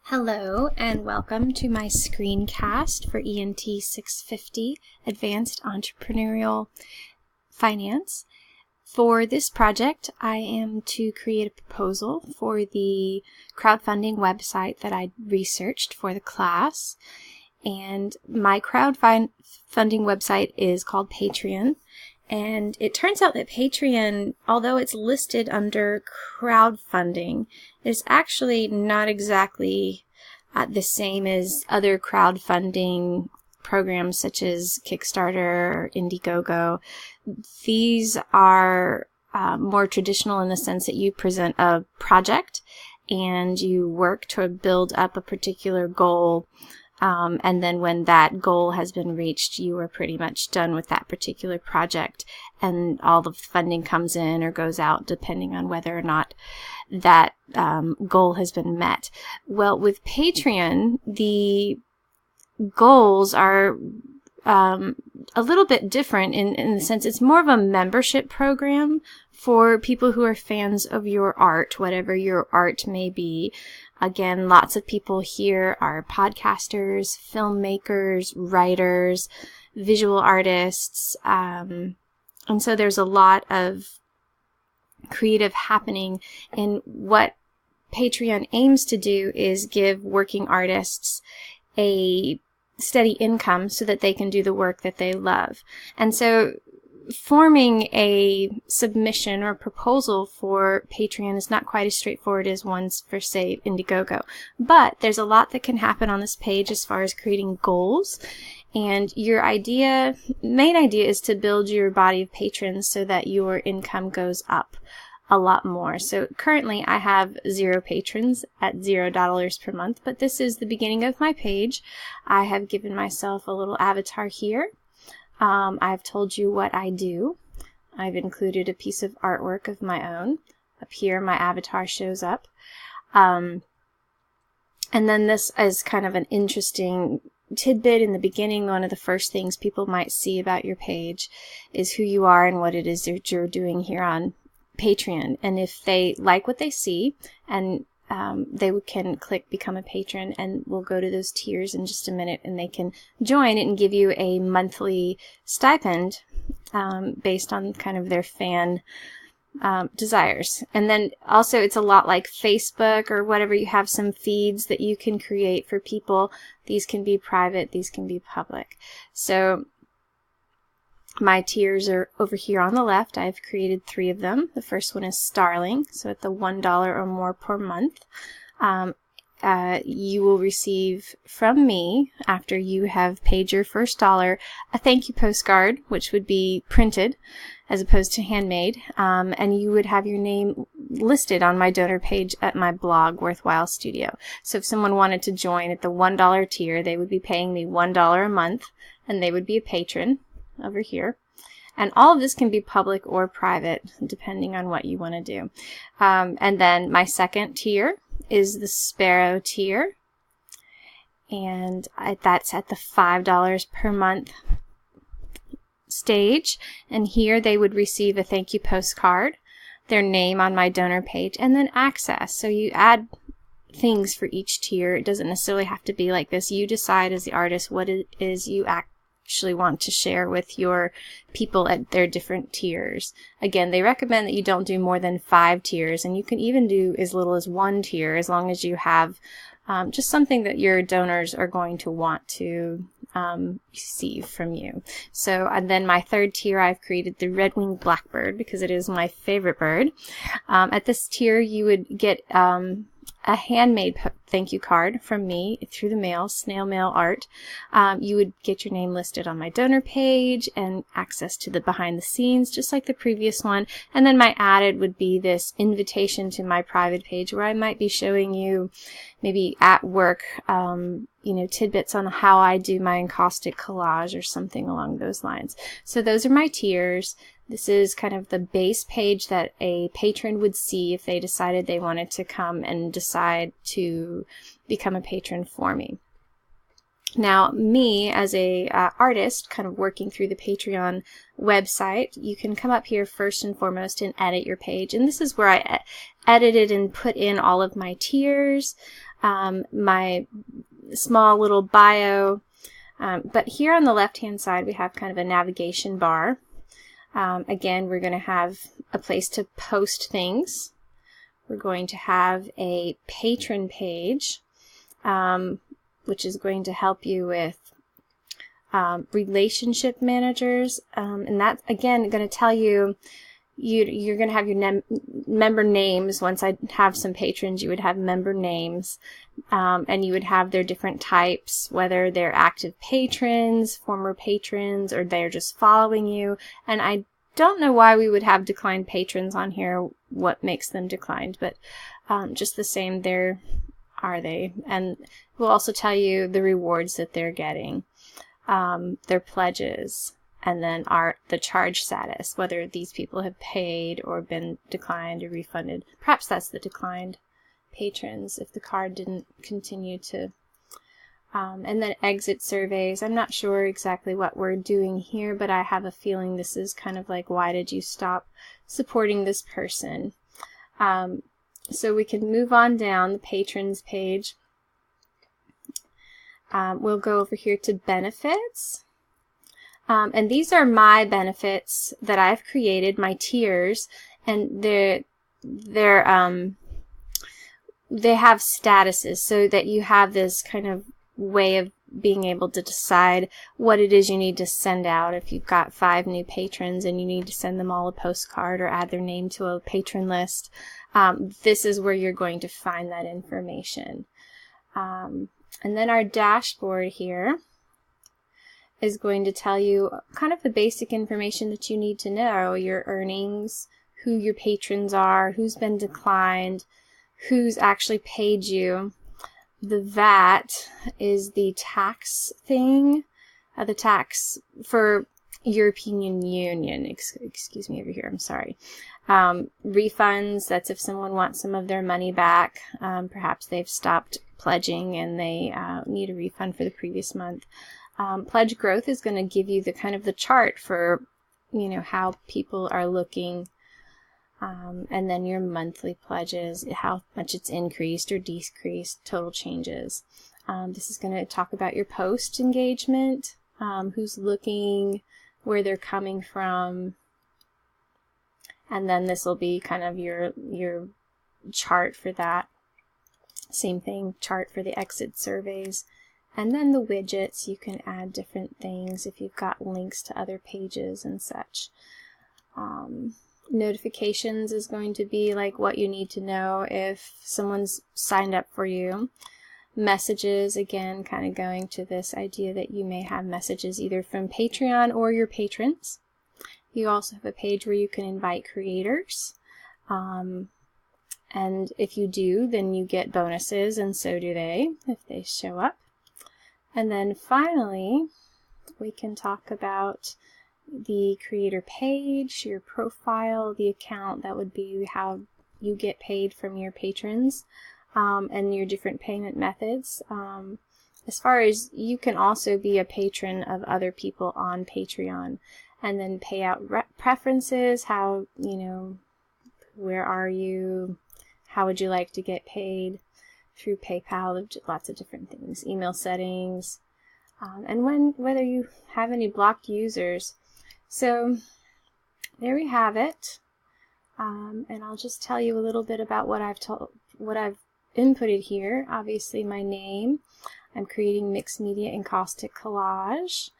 Hello and welcome to my screencast for ENT 650 Advanced Entrepreneurial Finance. For this project, I am to create a proposal for the crowdfunding website that I researched for the class. And my crowdfunding website is called Patreon. And it turns out that Patreon, although it's listed under crowdfunding, is actually not exactly the same as other crowdfunding programs such as Kickstarter or Indiegogo. These are more traditional in the sense that you present a project and you work to build up a particular goal. And then when that goal has been reached, you are pretty much done with that particular project, and all the funding comes in or goes out depending on whether or not that goal has been met. Well, with Patreon, the goals are a little bit different in the sense it's more of a membership program for people who are fans of your art, whatever your art may be. Again, lots of people here are podcasters, filmmakers, writers, visual artists, and so there's a lot of creative happening. And what Patreon aims to do is give working artists a steady income so that they can do the work that they love. And so forming a submission or proposal for Patreon is not quite as straightforward as ones for, say, Indiegogo. But there's a lot that can happen on this page as far as creating goals. And your main idea is to build your body of patrons so that your income goes up a lot more. So currently I have 0 patrons at $0 per month, but this is the beginning of my page. I have given myself a little avatar here. I've told you what I do. I've included a piece of artwork of my own. Up here, my avatar shows up. And then this is kind of an interesting tidbit in the beginning. One of the first things people might see about your page is who you are and what it is that you're doing here on Patreon. And if they like what they see, and they can click become a patron, and we'll go to those tiers in just a minute, and they can join it and give you a monthly stipend based on kind of their fan desires. And then also it's a lot like Facebook or whatever. You have some feeds that you can create for people. These can be private, these can be public. So my tiers are over here on the left. I've created 3 of them. The first one is Starling, so at the $1 or more per month. You will receive from me, after you have paid your first $1, a thank you postcard, which would be printed as opposed to handmade, and you would have your name listed on my donor page at my blog, Worthwhile Studio. So if someone wanted to join at the $1 tier, they would be paying me $1 a month, and they would be a patron over here. And all of this can be public or private, depending on what you want to do. And then my second tier is the Sparrow tier, and that's at the $5 per month stage. And here they would receive a thank you postcard, their name on my donor page, and then access. So you add things for each tier. It doesn't necessarily have to be like this. You decide as the artist what it is you actually want to share with your people at their different tiers. Again, they recommend that you don't do more than 5 tiers, and you can even do as little as 1 tier as long as you have just something that your donors are going to want to receive from you. So, and then my third tier, I've created the Red-winged Blackbird because it is my favorite bird. At this tier, you would get a handmade thank you card from me through the mail, snail mail art. You would get your name listed on my donor page and access to the behind the scenes, just like the previous one. And then my added would be this invitation to my private page where I might be showing you maybe at work, tidbits on how I do my encaustic collage or something along those lines. So those are my tiers. This is kind of the base page that a patron would see if they decided they wanted to come and decide to become a patron for me. Now, me as a artist, kind of working through the Patreon website, you can come up here first and foremost and edit your page. And this is where I edited and put in all of my tiers. my small little bio. But here on the left-hand side, we have kind of a navigation bar. Again, we're going to have a place to post things. We're going to have a patron page, which is going to help you with relationship managers. And that's, again, going to tell you, you're going to have your member names. Once I have some patrons, you would have member names, and you would have their different types, whether they're active patrons, former patrons, or they're just following you. And I don't know why we would have declined patrons on here, what makes them declined, but just the same, there are they. And we'll also tell you the rewards that they're getting, their pledges, and then the charge status, whether these people have paid or been declined or refunded. Perhaps that's the declined patrons if the card didn't continue to. And then exit surveys. I'm not sure exactly what we're doing here, but I have a feeling this is kind of like, why did you stop supporting this person? So we can move on down the patrons page. We'll go over here to benefits. And these are my benefits that I've created, my tiers, and they have statuses so that you have this kind of way of being able to decide what it is you need to send out. If you've got 5 new patrons and you need to send them all a postcard or add their name to a patron list, this is where you're going to find that information. And then our dashboard here is going to tell you kind of the basic information that you need to know: your earnings, who your patrons are, who's been declined, who's actually paid you. The VAT is the tax thing, the tax for European Union, excuse me over here, I'm sorry. Refunds, that's if someone wants some of their money back. Perhaps they've stopped pledging and they need a refund for the previous month. Pledge growth is going to give you the kind of the chart for, you know, how people are looking. And then your monthly pledges, how much it's increased or decreased, total changes. This is going to talk about your post engagement, who's looking, where they're coming from. And then this will be kind of your chart for that. Same thing, chart for the exit surveys. And then the widgets, you can add different things if you've got links to other pages and such. Notifications is going to be like what you need to know if someone's signed up for you. Messages, again, kind of going to this idea that you may have messages either from Patreon or your patrons. You also have a page where you can invite creators. And if you do, then you get bonuses, and so do they if they show up. And then finally, we can talk about the creator page, your profile, the account. That would be how you get paid from your patrons, and your different payment methods. As far as you can also be a patron of other people on Patreon, and then pay out preferences, how, you know, where are you, how would you like to get paid through PayPal, lots of different things, email settings, and whether you have any blocked users. So there we have it, and I'll just tell you a little bit about what I've inputted here. Obviously, my name. I'm creating mixed media encaustic collage.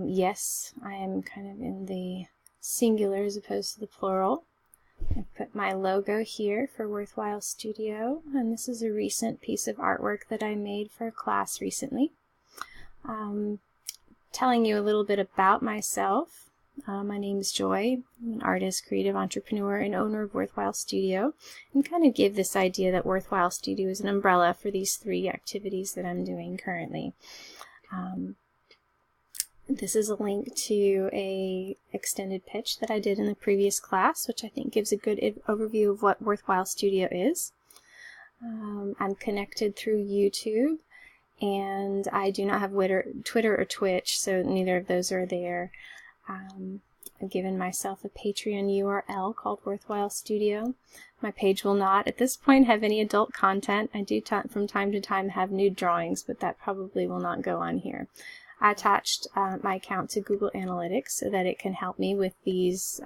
Yes, I am kind of in the singular as opposed to the plural. I put my logo here for Worthwhile Studio, and this is a recent piece of artwork that I made for a class recently. Telling you a little bit about myself. My name is Joy. I'm an artist, creative entrepreneur, and owner of Worthwhile Studio, and kind of give this idea that Worthwhile Studio is an umbrella for these 3 activities that I'm doing currently. This is a link to a extended pitch that I did in the previous class, which I think gives a good overview of what Worthwhile Studio is. I'm connected through YouTube, and I do not have Twitter or Twitch, so neither of those are there. I've given myself a Patreon URL called Worthwhile Studio. My page will not, at this point, have any adult content. I do from time to time have nude drawings, but that probably will not go on here. I attached my account to Google Analytics so that it can help me with these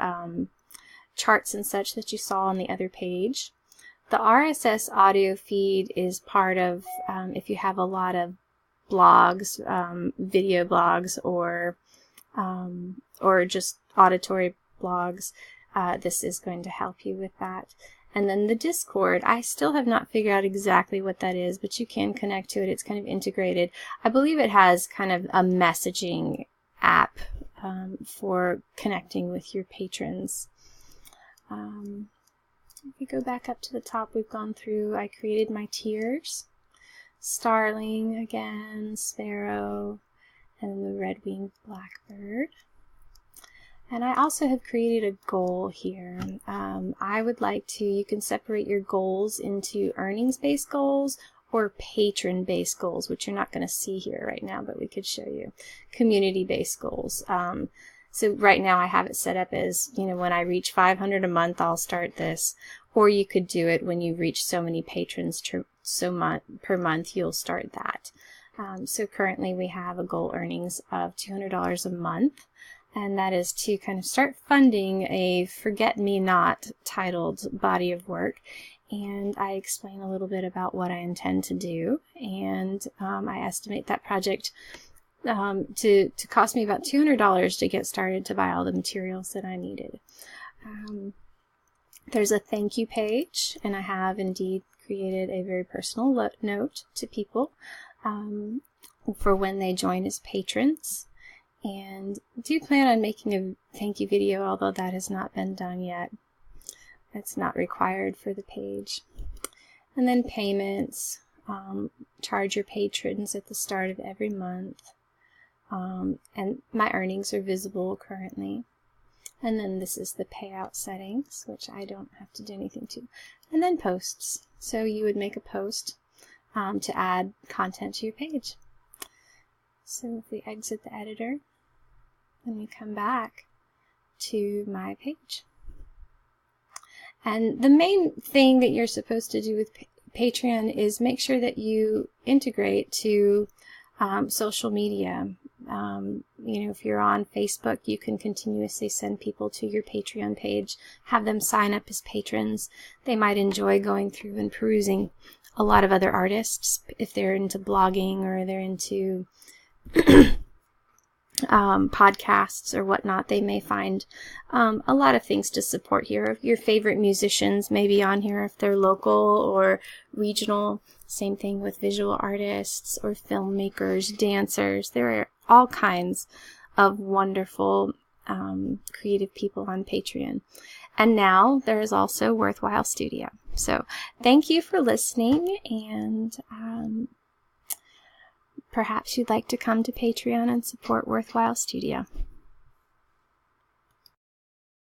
charts and such that you saw on the other page. The RSS audio feed is part of, if you have a lot of blogs, video blogs, or just auditory blogs, this is going to help you with that. And then the Discord, I still have not figured out exactly what that is, but you can connect to it. It's kind of integrated. I believe it has kind of a messaging app for connecting with your patrons. If you go back up to the top, we've gone through, I created my tiers. Starling again, Sparrow, and the red-winged blackbird. And I also have created a goal here. I would like to, you can separate your goals into earnings-based goals or patron-based goals, which you're not going to see here right now, but we could show you. Community-based goals. So right now I have it set up as, when I reach 500 a month, I'll start this. Or you could do it when you reach so many patrons per month, you'll start that. So currently we have a goal earnings of $200 a month. And that is to kind of start funding a Forget-Me-Not titled body of work. And I explain a little bit about what I intend to do. And I estimate that project to cost me about $200 to get started to buy all the materials that I needed. There's a thank you page, and I have indeed created a very personal note to people for when they join as patrons. And do plan on making a thank you video, although that has not been done yet. It's not required for the page. And then payments, charge your patrons at the start of every month. And my earnings are visible currently. And then this is the payout settings, which I don't have to do anything to. And then posts. So you would make a post to add content to your page. So if we exit the editor, then we come back to my page. And the main thing that you're supposed to do with Patreon is make sure that you integrate to social media. If you're on Facebook, you can continuously send people to your Patreon page, have them sign up as patrons. They might enjoy going through and perusing a lot of other artists if they're into blogging or they're into podcasts or whatnot. They may find a lot of things to support here. Your favorite musicians may be on here if they're local or regional. Same thing with visual artists or filmmakers, dancers. There are all kinds of wonderful creative people on Patreon. And now there is also Worthwhile Studio. So thank you for listening, and perhaps you'd like to come to Patreon and support Worthwhile Studio.